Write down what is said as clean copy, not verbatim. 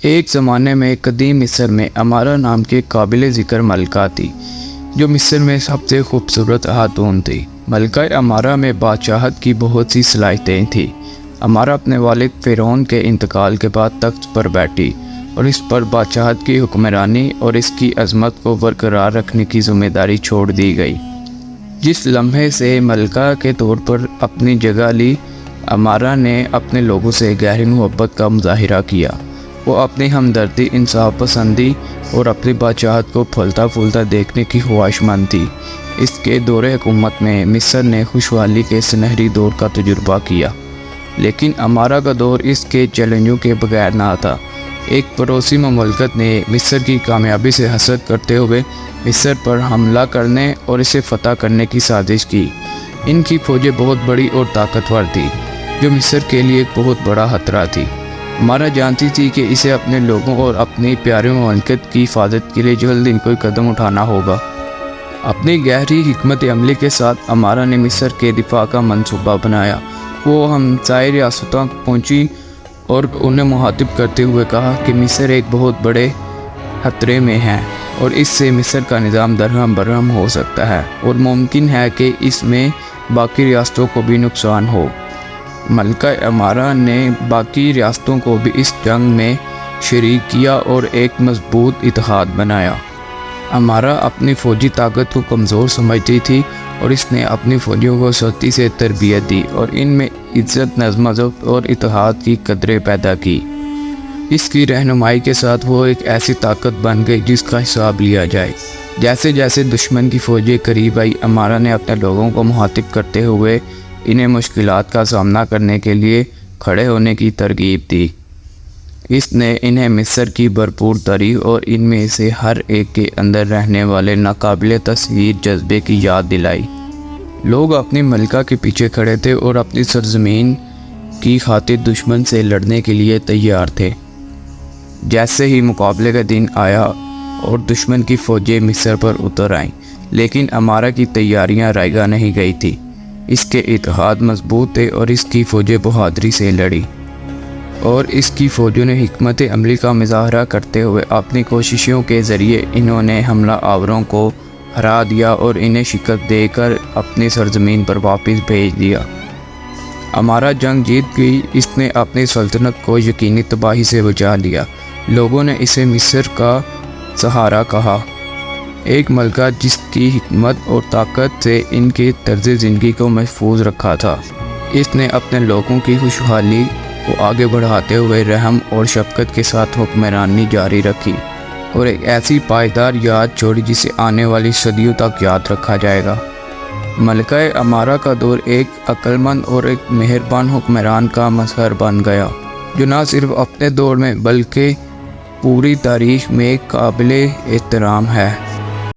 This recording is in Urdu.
ایک زمانے میں قدیم مصر میں امارا نام کے قابل ذکر ملکہ تھی جو مصر میں سب سے خوبصورت خاتون تھی۔ ملکہ امارا میں بادشاہت کی بہت سی صلاحیتیں تھیں۔ امارا اپنے والد فرعون کے انتقال کے بعد تخت پر بیٹھی اور اس پر بادشاہت کی حکمرانی اور اس کی عظمت کو برقرار رکھنے کی ذمہ داری چھوڑ دی گئی۔ جس لمحے سے ملکہ کے طور پر اپنی جگہ لی، امارا نے اپنے لوگوں سے گہری محبت کا مظاہرہ کیا۔ وہ اپنی ہمدردی، انصاف پسندی اور اپنی بادشاہت کو پھلتا پھولتا دیکھنے کی خواہش مند تھی۔ اس کے دور حکومت میں مصر نے خوشحالی کے سنہری دور کا تجربہ کیا، لیکن امارا کا دور اس کے چیلنجوں کے بغیر نہ تھا۔ ایک پڑوسی مملکت نے مصر کی کامیابی سے حسد کرتے ہوئے مصر پر حملہ کرنے اور اسے فتح کرنے کی سازش کی۔ ان کی فوجیں بہت بڑی اور طاقتور تھی، جو مصر کے لیے ایک بہت بڑا خطرہ تھی۔ امارا جانتی تھی کہ اسے اپنے لوگوں اور اپنی پیاری مملکت کی حفاظت کے لیے جلد ہی کوئی قدم اٹھانا ہوگا۔ اپنی گہری حکمت عملی کے ساتھ امارا نے مصر کے دفاع کا منصوبہ بنایا۔ وہ ہمسائے ریاستوں پہنچی اور انہیں مخاطب کرتے ہوئے کہا کہ مصر ایک بہت بڑے خطرے میں ہے اور اس سے مصر کا نظام درہم برہم ہو سکتا ہے اور ممکن ہے کہ اس میں باقی ریاستوں کو بھی نقصان ہو۔ ملکہ امارا نے باقی ریاستوں کو بھی اس جنگ میں شریک کیا اور ایک مضبوط اتحاد بنایا۔ امارا اپنی فوجی طاقت کو کمزور سمجھتی تھی اور اس نے اپنی فوجیوں کو سختی سے تربیت دی اور ان میں عزت، نظم و ضبط اور اتحاد کی قدریں پیدا کی۔ اس کی رہنمائی کے ساتھ وہ ایک ایسی طاقت بن گئی جس کا حساب لیا جائے۔ جیسے جیسے دشمن کی فوجیں قریب آئی، امارا نے اپنے لوگوں کو مخاطب کرتے ہوئے انہیں مشکلات کا سامنا کرنے کے لیے کھڑے ہونے کی ترغیب دی۔ اس نے انہیں مصر کی بھرپور تاریخ اور ان میں سے ہر ایک کے اندر رہنے والے ناقابل تصویر جذبے کی یاد دلائی۔ لوگ اپنی ملکہ کے پیچھے کھڑے تھے اور اپنی سرزمین کی خاطر دشمن سے لڑنے کے لیے تیار تھے۔ جیسے ہی مقابلے کا دن آیا اور دشمن کی فوجیں مصر پر اتر آئیں، لیکن امارا کی تیاریاں رائگاں نہیں گئی تھی۔ اس کے اتحاد مضبوط تھے اور اس کی فوجیں بہادری سے لڑی، اور اس کی فوجوں نے حکمت عملی کا مظاہرہ کرتے ہوئے اپنی کوششوں کے ذریعے انہوں نے حملہ آوروں کو ہرا دیا اور انہیں شکست دے کر اپنی سرزمین پر واپس بھیج دیا۔ امارا جنگ جیت گئی۔ اس نے اپنی سلطنت کو یقینی تباہی سے بچا لیا۔ لوگوں نے اسے مصر کا سہارا کہا، ایک ملکہ جس کی حکمت اور طاقت سے ان کے طرز زندگی کو محفوظ رکھا تھا۔ اس نے اپنے لوگوں کی خوشحالی کو آگے بڑھاتے ہوئے رحم اور شفقت کے ساتھ حکمرانی جاری رکھی اور ایک ایسی پائیدار یاد چھوڑی جسے آنے والی صدیوں تک یاد رکھا جائے گا۔ ملکہ امارا کا دور ایک عقل مند اور ایک مہربان حکمران کا مظہر بن گیا، جو نہ صرف اپنے دور میں بلکہ پوری تاریخ میں قابل احترام ہے۔